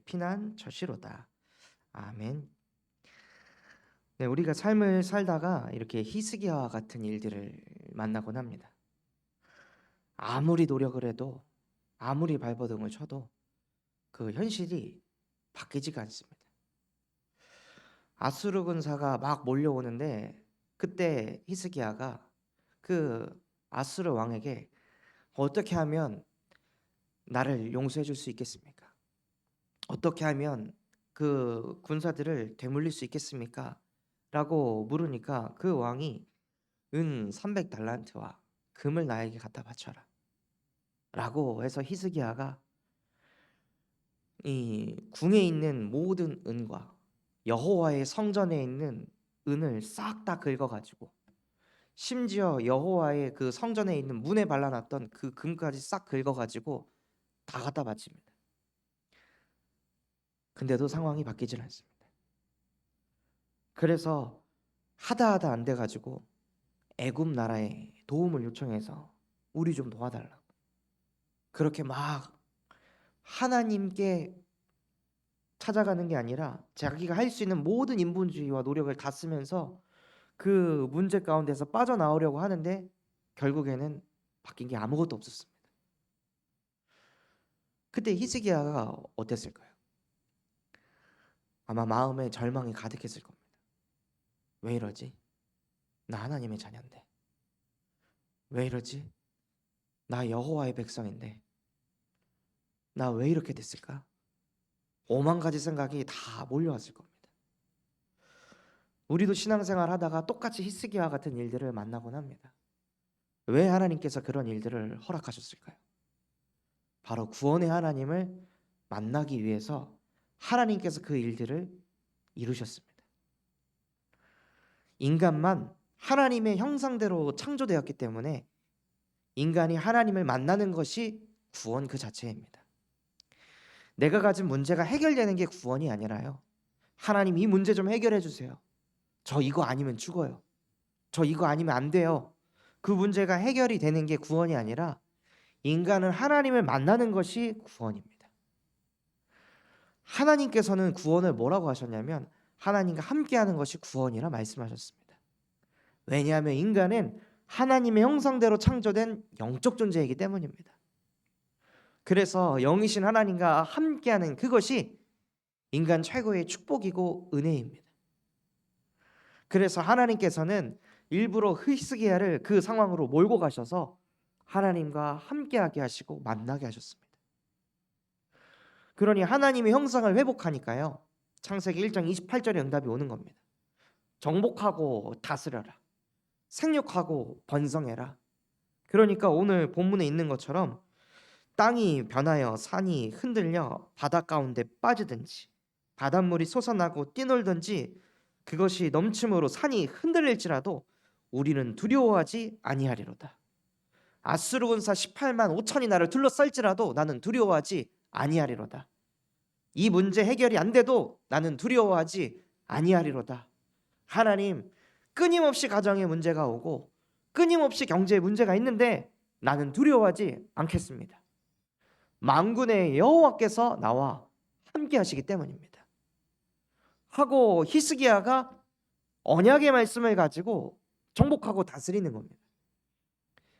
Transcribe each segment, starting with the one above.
피난처시로다. 아멘. 네, 우리가 삶을 살다가 이렇게 히스기야와 같은 일들을 만나곤 합니다. 아무리 노력을 해도, 아무리 발버둥을 쳐도 그 현실이 바뀌지가 않습니다. 아수르 군사가 막 몰려오는데 그때 히스기야가 그 아수르 왕에게 어떻게 하면 나를 용서해 줄 수 있겠습니까? 어떻게 하면 그 군사들을 되물릴 수 있겠습니까? 라고 물으니까 그 왕이 은 300달란트와 금을 나에게 갖다 바쳐라 라고 해서 히스기야가 이 궁에 있는 모든 은과 여호와의 성전에 있는 은을 싹 다 긁어가지고 심지어 여호와의 그 성전에 있는 문에 발라놨던 그 금까지 싹 긁어가지고 다 갖다 바칩니다. 근데도 상황이 바뀌질 않습니다. 그래서 하다 안 돼가지고 애굽 나라에 도움을 요청해서 우리 좀 도와달라고 그렇게 막 하나님께 찾아가는 게 아니라 자기가 할 수 있는 모든 인본주의와 노력을 다 쓰면서 그 문제 가운데서 빠져나오려고 하는데 결국에는 바뀐 게 아무것도 없었습니다. 그때 히스기야가 어땠을까요? 아마 마음에 절망이 가득했을 겁니다. 왜 이러지? 나 하나님의 자녀인데. 왜 이러지? 나 여호와의 백성인데. 나 왜 이렇게 됐을까? 오만 가지 생각이 다 몰려왔을 겁니다. 우리도 신앙생활 하다가 똑같이 히스기야와 같은 일들을 만나곤 합니다. 왜 하나님께서 그런 일들을 허락하셨을까요? 바로 구원의 하나님을 만나기 위해서 하나님께서 그 일들을 이루셨습니다. 인간만 하나님의 형상대로 창조되었기 때문에 인간이 하나님을 만나는 것이 구원 그 자체입니다. 내가 가진 문제가 해결되는 게 구원이 아니라요. 하나님 이 문제 좀 해결해 주세요. 저 이거 아니면 죽어요. 저 이거 아니면 안 돼요. 그 문제가 해결이 되는 게 구원이 아니라 인간은 하나님을 만나는 것이 구원입니다. 하나님께서는 구원을 뭐라고 하셨냐면 하나님과 함께하는 것이 구원이라 말씀하셨습니다. 왜냐하면 인간은 하나님의 형상대로 창조된 영적 존재이기 때문입니다. 그래서 영이신 하나님과 함께하는 그것이 인간 최고의 축복이고 은혜입니다. 그래서 하나님께서는 일부러 히스기야를 그 상황으로 몰고 가셔서 하나님과 함께하게 하시고 만나게 하셨습니다. 그러니 하나님의 형상을 회복하니까요. 창세기 1장 28절의 응답이 오는 겁니다. 정복하고 다스려라. 생육하고 번성해라. 그러니까 오늘 본문에 있는 것처럼 땅이 변하여 산이 흔들려 바다 가운데 빠지든지 바닷물이 솟아나고 뛰놀든지 그것이 넘침으로 산이 흔들릴지라도 우리는 두려워하지 아니하리로다. 아수르 군사 18만 5천이 나를 둘러쌀지라도 나는 두려워하지 아니하리로다. 이 문제 해결이 안 돼도 나는 두려워하지 아니하리로다. 하나님, 끊임없이 가정에 문제가 오고 끊임없이 경제에 문제가 있는데 나는 두려워하지 않겠습니다. 만군의 여호와께서 나와 함께 하시기 때문입니다. 하고 히스기야가 언약의 말씀을 가지고 정복하고 다스리는 겁니다.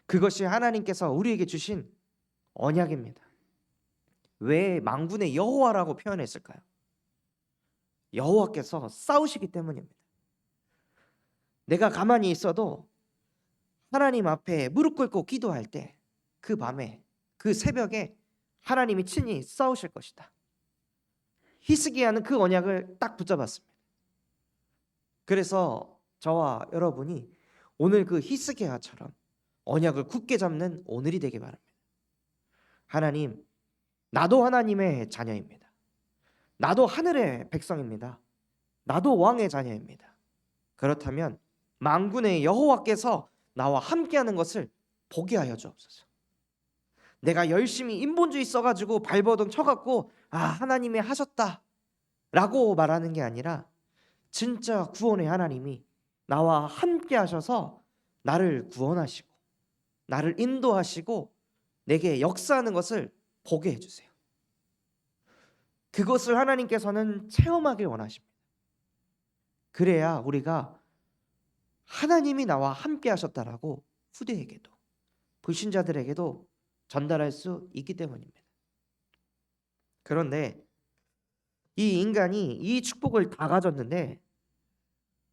그것이 하나님께서 우리에게 주신 언약입니다. 왜 만군의 여호와라고 표현했을까요? 여호와께서 싸우시기 때문입니다. 내가 가만히 있어도 하나님 앞에 무릎 꿇고 기도할 때 그 밤에 그 새벽에 하나님이 친히 싸우실 것이다. 히스기야는 그 언약을 딱 붙잡았습니다. 그래서 저와 여러분이 오늘 그 히스기야처럼 언약을 굳게 잡는 오늘이 되기 바랍니다. 하나님, 나도 하나님의 자녀입니다. 나도 하늘의 백성입니다. 나도 왕의 자녀입니다. 그렇다면 만군의 여호와께서 나와 함께하는 것을 보게 하여 주옵소서. 내가 열심히 인본주의 써가지고 발버둥 쳐갖고 하나님이 하셨다 라고 말하는 게 아니라 진짜 구원의 하나님이 나와 함께 하셔서 나를 구원하시고 나를 인도하시고 내게 역사하는 것을 보게 해주세요. 그것을 하나님께서는 체험하길 원하십니다. 그래야 우리가 하나님이 나와 함께 하셨다라고 후대에게도, 불신자들에게도 전달할 수 있기 때문입니다. 그런데 이 인간이 이 축복을 다 가졌는데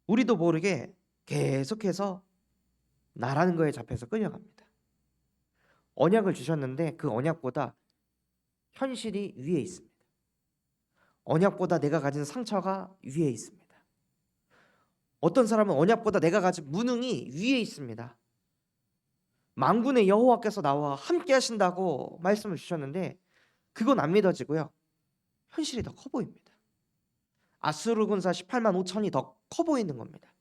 우리도 모르게 계속해서 나라는 거에 잡혀서 끌려갑니다. 언약을 주셨는데 그 언약보다 현실이 위에 있습니다. 언약보다 내가 가진 상처가 위에 있습니다. 어떤 사람은 언약보다 내가 가진 무능이 위에 있습니다. 만군의 여호와께서 나와 함께 하신다고 말씀을 주셨는데 그건 안 믿어지고요. 현실이 더 커 보입니다. 아수르 군사 18만 5천이 더 커 보이는 겁니다.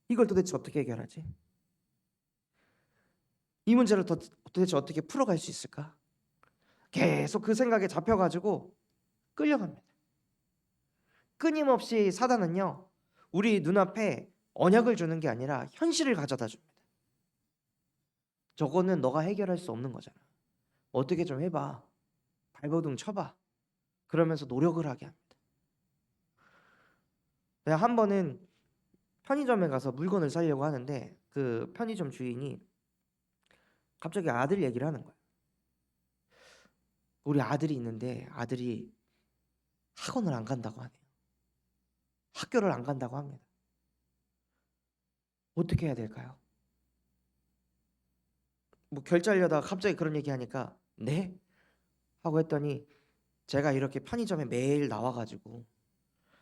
이걸 도대체 어떻게 해결하지? 이 문제를 도대체 어떻게 풀어갈 수 있을까? 계속 그 생각에 잡혀가지고 끌려갑니다. 끊임없이 사단은요, 우리 눈앞에 언약을 주는 게 아니라 현실을 가져다 줍니다. 저거는 너가 해결할 수 없는 거잖아. 어떻게 좀 해봐. 발버둥 쳐봐. 그러면서 노력을 하게 합니다. 내가 한 번은 편의점에 가서 물건을 사려고 하는데 그 편의점 주인이 갑자기 아들 얘기를 하는 거예요. 우리 아들이 있는데 아들이 학원을 안 간다고 하네요. 학교를 안 간다고 합니다. 어떻게 해야 될까요? 뭐 결제하려다가 갑자기 그런 얘기하니까 네? 하고 했더니 제가 이렇게 편의점에 매일 나와가지고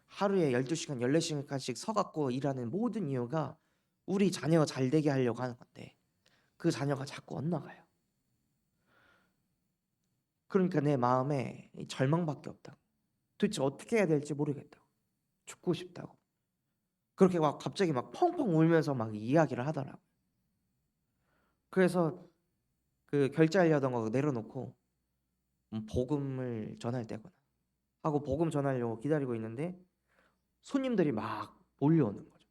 하루에 12시간, 14시간씩 서갖고 일하는 모든 이유가 우리 자녀가 잘 되게 하려고 하는 건데 그 자녀가 자꾸 엇나가요. 그러니까 내 마음에 절망밖에 없다고. 도대체 어떻게 해야 될지 모르겠다고. 죽고 싶다고. 그렇게 막 갑자기 막 펑펑 울면서 막 이야기를 하더라고요. 그래서 그 결제하려던 거 내려놓고 복음을 전할 때구나 하고 복음 전하려고 기다리고 있는데 손님들이 막 몰려오는 거죠.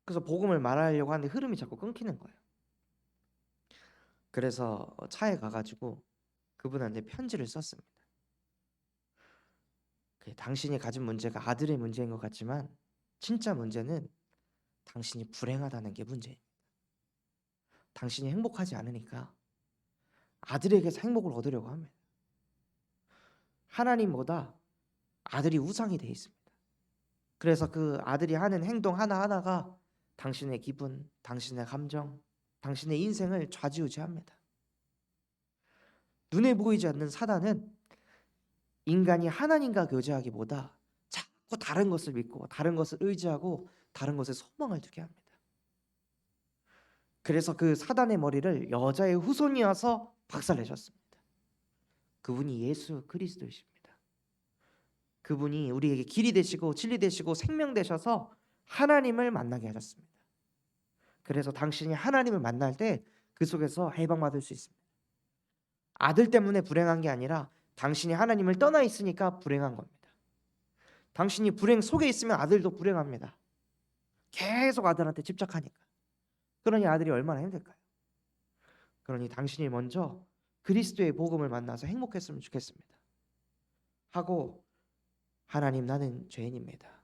그래서 복음을 말하려고 하는데 흐름이 자꾸 끊기는 거예요. 그래서 차에 가가지고 그분한테 편지를 썼습니다. 당신이 가진 문제가 아들의 문제인 것 같지만 진짜 문제는 당신이 불행하다는 게 문제입니다. 당신이 행복하지 않으니까 아들에게서 행복을 얻으려고 합니다. 하나님보다 아들이 우상이 돼 있습니다. 그래서 그 아들이 하는 행동 하나하나가 당신의 기분, 당신의 감정, 당신의 인생을 좌지우지합니다. 눈에 보이지 않는 사단은 인간이 하나님과 교제하기보다 자꾸 다른 것을 믿고 다른 것을 의지하고 다른 것에 소망을 두게 합니다. 그래서 그 사단의 머리를 여자의 후손이어서 박살내셨습니다. 그분이 예수 그리스도이십니다. 그분이 우리에게 길이 되시고 진리 되시고 생명 되셔서 하나님을 만나게 하셨습니다. 그래서 당신이 하나님을 만날 때 그 속에서 해방받을 수 있습니다. 아들 때문에 불행한 게 아니라 당신이 하나님을 떠나 있으니까 불행한 겁니다. 당신이 불행 속에 있으면 아들도 불행합니다. 계속 아들한테 집착하니까. 그러니 아들이 얼마나 힘들까요? 그러니 당신이 먼저 그리스도의 복음을 만나서 행복했으면 좋겠습니다. 하고 하나님 나는 죄인입니다.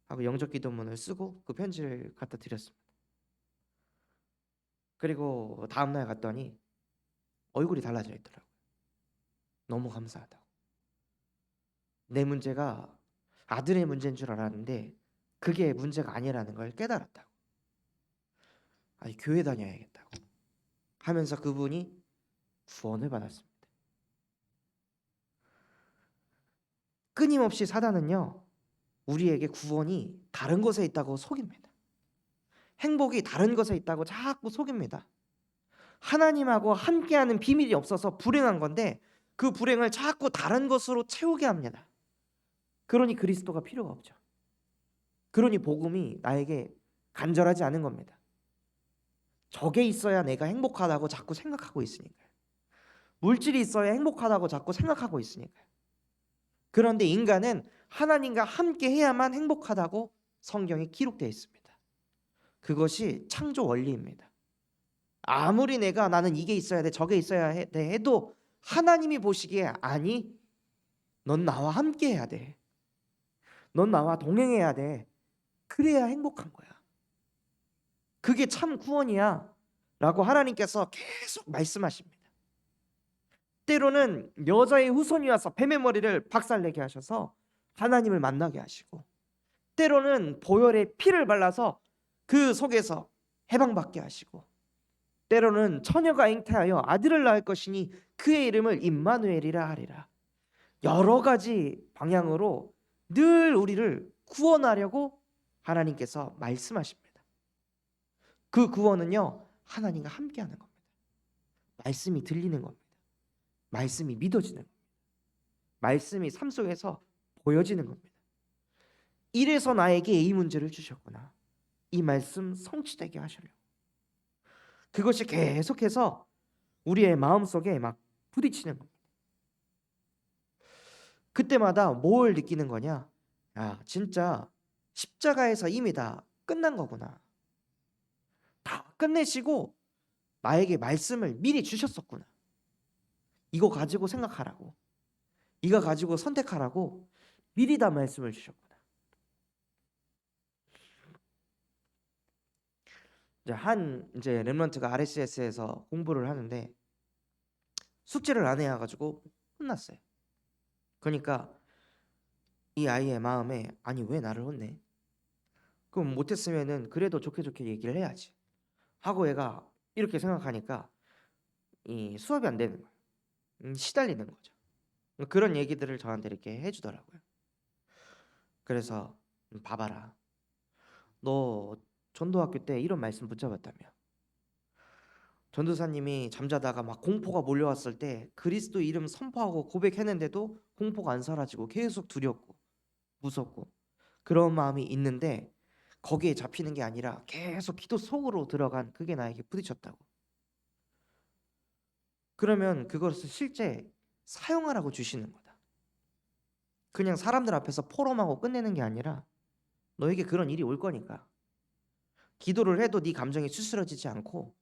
하고 영접 기도문을 쓰고 그 편지를 갖다 드렸습니다. 그리고 다음날 갔더니 얼굴이 달라져 있더라고요. 너무 감사하다고. 내 문제가 아들의 문제인 줄 알았는데 그게 문제가 아니라는 걸 깨달았다고. 아니 교회 다녀야겠다고 하면서 그분이 구원을 받았습니다. 끊임없이 사단은요 우리에게 구원이 다른 곳에 있다고 속입니다. 행복이 다른 것에 있다고 자꾸 속입니다. 하나님하고 함께하는 비밀이 없어서 불행한 건데 그 불행을 자꾸 다른 것으로 채우게 합니다. 그러니 그리스도가 필요가 없죠. 그러니 복음이 나에게 간절하지 않은 겁니다. 저게 있어야 내가 행복하다고 자꾸 생각하고 있으니까요. 물질이 있어야 행복하다고 자꾸 생각하고 있으니까요. 그런데 인간은 하나님과 함께 해야만 행복하다고 성경에 기록되어 있습니다. 그것이 창조 원리입니다. 아무리 나는 이게 있어야 돼 저게 있어야 돼 해도 하나님이 보시기에 아니 넌 나와 함께 해야 돼. 넌 나와 동행해야 돼. 그래야 행복한 거야. 그게 참 구원이야. 라고 하나님께서 계속 말씀하십니다. 때로는 여자의 후손이 와서 뱀의 머리를 박살내게 하셔서 하나님을 만나게 하시고, 때로는 보혈의 피를 발라서 그 속에서 해방받게 하시고, 때로는 처녀가 잉태하여 아들을 낳을 것이니 그의 이름을 임마누엘이라 하리라. 여러 가지 방향으로 늘 우리를 구원하려고 하나님께서 말씀하십니다. 그 구원은요, 하나님과 함께하는 겁니다. 말씀이 들리는 겁니다. 말씀이 믿어지는 겁니다. 말씀이 삶 속에서 보여지는 겁니다. 이래서 나에게 이 문제를 주셨구나. 이 말씀 성취되게 하시려고. 그것이 계속해서 우리의 마음속에 막 부딪히는 겁니다. 그때마다 뭘 느끼는 거냐? 야, 진짜 십자가에서 이미 다 끝난 거구나. 다 끝내시고 나에게 말씀을 미리 주셨었구나. 이거 가지고 생각하라고, 이거 가지고 선택하라고 미리 다 말씀을 주셨구나. 이제 렘넌트가 RSS에서 공부를 하는데 숙제를 안 해가지고 혼났어요. 그러니까 이 아이의 마음에, 아니 왜 나를 혼내? 그럼 못했으면은 그래도 좋게 좋게 얘기를 해야지 하고 얘가 이렇게 생각하니까 이 수업이 안 되는 거예요. 시달리는 거죠. 그런 얘기들을 저한테 이렇게 해주더라고요. 그래서 봐봐라, 너 전도학교 때 이런 말씀 붙잡았다며. 전도사님이 잠자다가 막 공포가 몰려왔을 때 그리스도 이름 선포하고 고백했는데도 공포가 안 사라지고 계속 두렵고 무섭고 그런 마음이 있는데 거기에 잡히는 게 아니라 계속 기도 속으로 들어간 그게 나에게 부딪혔다고. 그러면 그것을 실제 사용하라고 주시는 거다. 그냥 사람들 앞에서 포럼하고 끝내는 게 아니라 너에게 그런 일이 올 거니까 기도를 해도 네 감정이 수스러지지 않고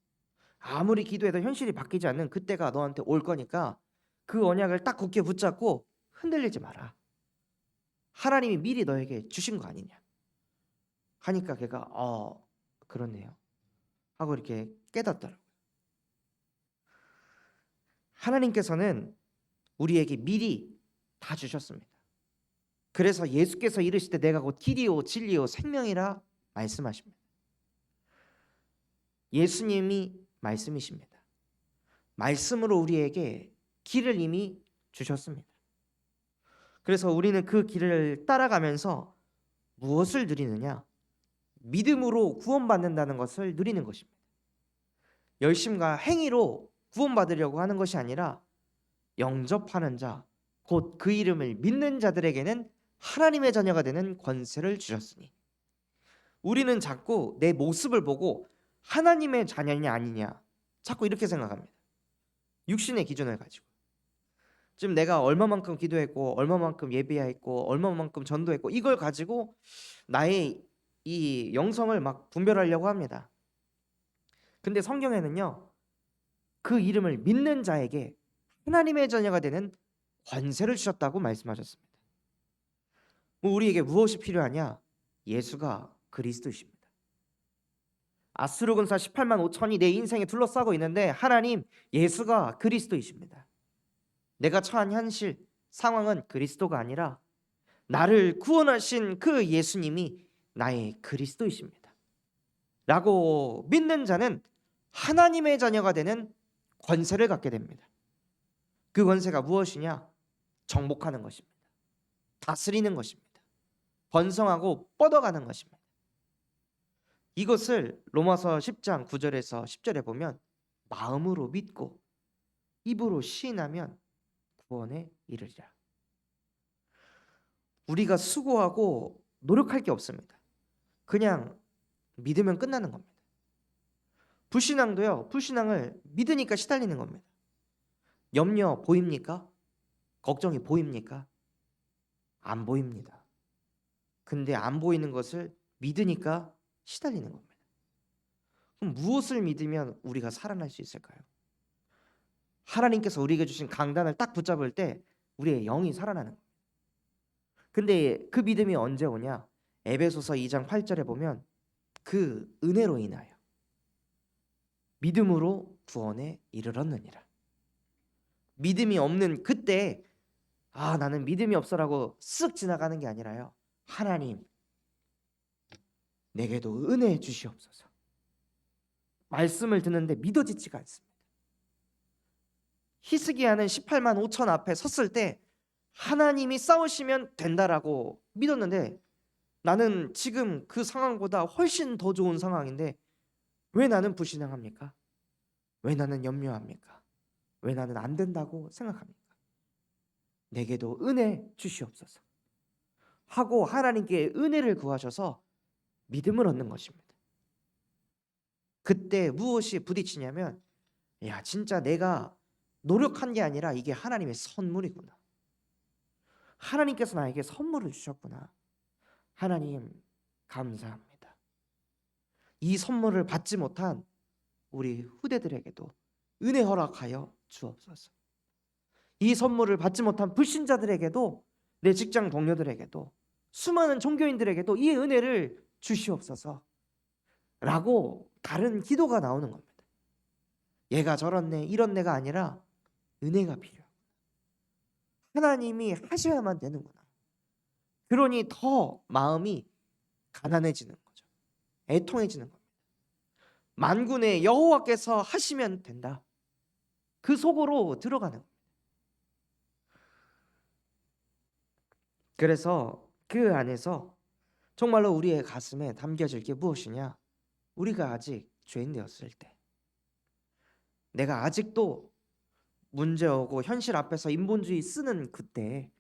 아무리 기도해도 현실이 바뀌지 않는 그때가 너한테 올 거니까 그 언약을 딱 굳게 붙잡고 흔들리지 마라. 하나님이 미리 너에게 주신 거 아니냐 하니까 걔가 그렇네요 하고 이렇게 깨닫더라고요. 하나님께서는 우리에게 미리 다 주셨습니다. 그래서 예수께서 이르실 때 내가 곧 길이요 진리요 생명이라 말씀하십니다. 예수님이 말씀이십니다. 말씀으로 우리에게 길을 이미 주셨습니다. 그래서 우리는 그 길을 따라가면서 무엇을 누리느냐? 믿음으로 구원받는다는 것을 누리는 것입니다. 열심과 행위로 구원받으려고 하는 것이 아니라 영접하는 자, 곧 그 이름을 믿는 자들에게는 하나님의 자녀가 되는 권세를 주셨으니. 우리는 자꾸 내 모습을 보고 하나님의 자녀냐 아니냐 자꾸 이렇게 생각합니다. 육신의 기준을 가지고. 지금 내가 얼마만큼 기도했고 얼마만큼 예배했고 얼마만큼 전도했고 이걸 가지고 나의 이 영성을 막 분별하려고 합니다. 근데 성경에는요, 그 이름을 믿는 자에게 하나님의 자녀가 되는 권세를 주셨다고 말씀하셨습니다. 우리에게 무엇이 필요하냐? 예수가 그리스도이십니다. 아수르 군사 18만 5천이 내 인생에 둘러싸고 있는데 하나님 예수가 그리스도이십니다. 내가 처한 현실 상황은 그리스도가 아니라 나를 구원하신 그 예수님이 나의 그리스도이십니다. 라고 믿는 자는 하나님의 자녀가 되는 권세를 갖게 됩니다. 그 권세가 무엇이냐? 정복하는 것입니다. 다스리는 것입니다. 번성하고 뻗어가는 것입니다. 이것을 로마서 10장 9절에서 10절에 보면 마음으로 믿고 입으로 시인하면 구원에 이르리라. 우리가 수고하고 노력할 게 없습니다. 그냥 믿으면 끝나는 겁니다. 불신앙도요, 불신앙을 믿으니까 시달리는 겁니다. 염려 보입니까? 걱정이 보입니까? 안 보입니다. 근데 안 보이는 것을 믿으니까 시달리는 겁니다. 그럼 무엇을 믿으면 우리가 살아날 수 있을까요? 하나님께서 우리에게 주신 강단을 딱 붙잡을 때 우리의 영이 살아나는 겁니다. 근데 그 믿음이 언제 오냐? 에베소서 2장 8절에 보면 그 은혜로 인하여 믿음으로 구원에 이르렀느니라. 믿음이 없는 그때 나는 믿음이 없어라고 쓱 지나가는 게 아니라요. 하나님 내게도 은혜 주시옵소서. 말씀을 듣는데 믿어지지가 않습니다. 히스기야는 18만 5천 앞에 섰을 때 하나님이 싸우시면 된다라고 믿었는데 나는 지금 그 상황보다 훨씬 더 좋은 상황인데 왜 나는 불신앙합니까? 왜 나는 염려합니까? 왜 나는 안 된다고 생각합니까? 내게도 은혜 주시옵소서 하고 하나님께 은혜를 구하셔서 믿음을 얻는 것입니다. 그때 무엇이 부딪히냐면 야, 진짜 내가 노력한 게 아니라 이게 하나님의 선물이구나. 하나님께서 나에게 선물을 주셨구나. 하나님 감사합니다. 이 선물을 받지 못한 우리 후대들에게도 은혜 허락하여 주옵소서. 이 선물을 받지 못한 불신자들에게도, 내 직장 동료들에게도, 수많은 종교인들에게도 이 은혜를 주시옵소서 라고 다른 기도가 나오는 겁니다. 얘가 저렇네 이런 내가 아니라 은혜가 필요해. 하나님이 하셔야만 되는구나. 그러니 더 마음이 가난해지는 거죠. 애통해지는 겁니다. 만군의 여호와께서 하시면 된다. 그 속으로 들어가는 겁니다. 그래서 그 안에서 정말로 우리의 가슴에 담겨질 게 무엇이냐? 우리가 아직 죄인 되었을 때, 내가 아직도 문제오고 현실 앞에서 인본주의 쓰는 그때,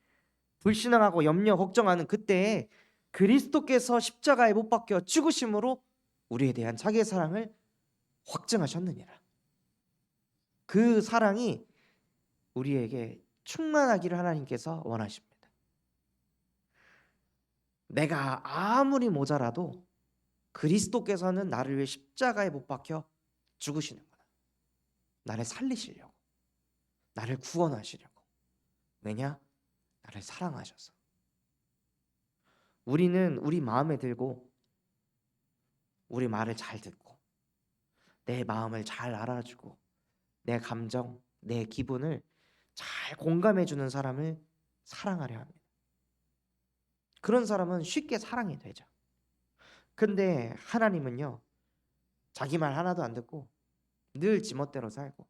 불신앙하고 염려 걱정하는 그때에 그리스도께서 십자가에 못 박혀 죽으심으로 우리에 대한 자기의 사랑을 확증하셨느니라. 그 사랑이 우리에게 충만하기를 하나님께서 원하십니다. 내가 아무리 모자라도 그리스도께서는 나를 위해 십자가에 못 박혀 죽으시는구나. 나를 살리시려고, 나를 구원하시려고. 왜냐? 나를 사랑하셔서. 우리는 우리 마음에 들고 우리 말을 잘 듣고 내 마음을 잘 알아주고 내 감정, 내 기분을 잘 공감해주는 사람을 사랑하려 합니다. 그런 사람은 쉽게 사랑이 되죠. 근데 하나님은요, 자기 말 하나도 안 듣고 늘 지멋대로 살고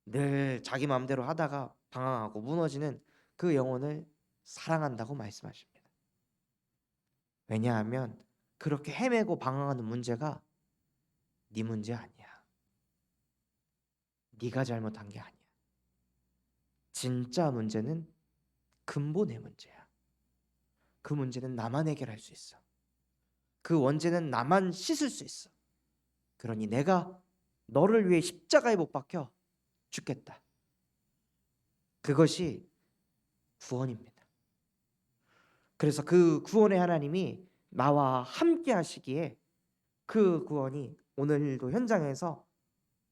늘 자기 마음대로 하다가 방황하고 무너지는 그 영혼을 사랑한다고 말씀하십니다. 왜냐하면 그렇게 헤매고 방황하는 문제가 네 문제 아니야. 네가 잘못한 게 아니야. 진짜 문제는 근본의 문제야. 그 문제는 나만 해결할 수 있어. 그 원죄는 나만 씻을 수 있어. 그러니 내가 너를 위해 십자가에 못 박혀 죽겠다. 그것이 구원입니다. 그래서 그 구원의 하나님이 나와 함께 하시기에 그 구원이 오늘도 현장에서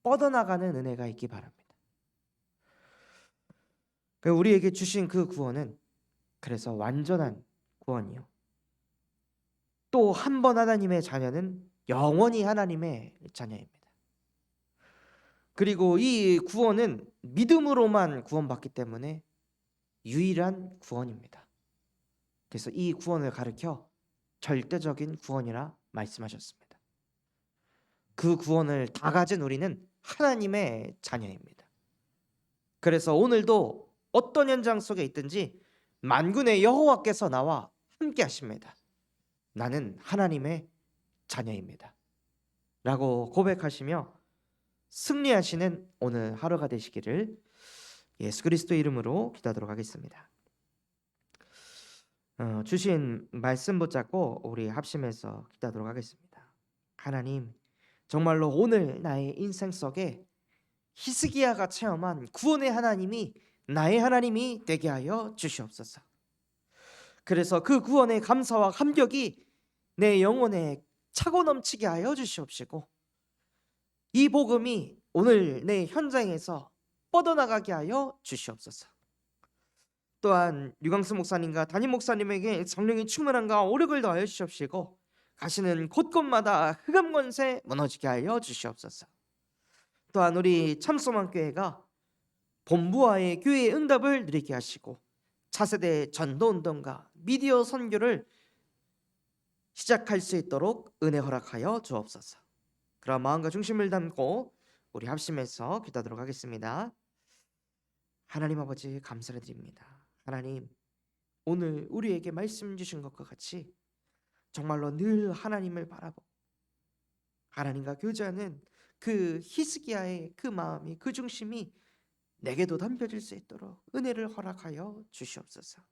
뻗어나가는 은혜가 있기 바랍니다. 우리에게 주신 그 구원은 그래서 완전한 구원이요. 또 한 번 하나님의 자녀는 영원히 하나님의 자녀입니다. 그리고 이 구원은 믿음으로만 구원받기 때문에 유일한 구원입니다. 그래서 이 구원을 가리켜 절대적인 구원이라 말씀하셨습니다. 그 구원을 다 가진 우리는 하나님의 자녀입니다. 그래서 오늘도 어떤 현장 속에 있든지 만군의 여호와께서 나와 함께 하십니다. 나는 하나님의 자녀입니다. 라고 고백하시며 승리하시는 오늘 하루가 되시기를 예수 그리스도 이름으로 기도하도록 하겠습니다. 주신 말씀 붙잡고 우리 합심해서 기도하도록 하겠습니다. 하나님, 정말로 오늘 나의 인생 속에 히스기야가 체험한 구원의 하나님이 나의 하나님이 되게 하여 주시옵소서. 그래서 그 구원의 감사와 감격이 내 영혼에 차고 넘치게 하여 주시옵시고 이 복음이 오늘 내 현장에서 뻗어나가게 하여 주시옵소서. 또한 류광수 목사님과 담임 목사님에게 성령이 충만함과 오력을 더하여 주시옵시고 가시는 곳곳마다 흑암 권세 무너지게 하여 주시옵소서. 또한 우리 참소망교회가 본부와의 교회의 응답을 누리게 하시고 차세대 전도운동과 미디어 선교를 시작할 수 있도록 은혜 허락하여 주옵소서. 그런 마음과 중심을 담고 우리 합심해서 기도하도록 하겠습니다. 하나님 아버지 감사를 드립니다. 하나님, 오늘 우리에게 말씀 주신 것과 같이 정말로 늘 하나님을 바라보고 하나님과 교제하는 그 히스기야의 그 마음이, 그 중심이 내게도 담겨질 수 있도록 은혜를 허락하여 주시옵소서.